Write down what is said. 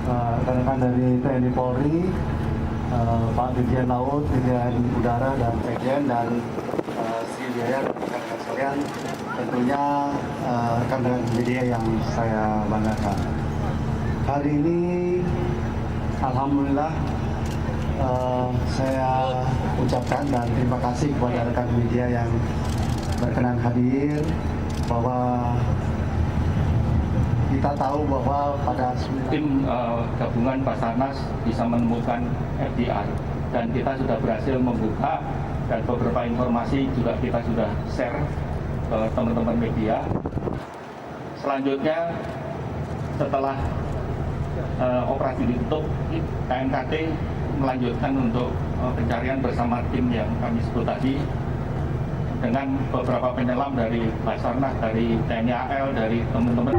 rekan-rekan dari TNI Polri, Pak Dirjen Laut, Dirjen Udara dan Sekjen dan Sriwijaya, rekan-rekan sekalian, tentunya rekan-rekan media yang saya banggakan. Hari ini, alhamdulillah, saya ucapkan dan terima kasih kepada rekan media yang berkenan hadir, bahwa kita tahu bahwa pada tim gabungan Basarnas bisa menemukan FDR dan kita sudah berhasil membuka dan beberapa informasi juga kita sudah share ke teman-teman media. Selanjutnya setelah operasi ditutup, KNKT melanjutkan untuk pencarian bersama tim yang kami sebut tadi dengan beberapa penyelam dari Basarnas, dari TNI AL, dari teman-teman.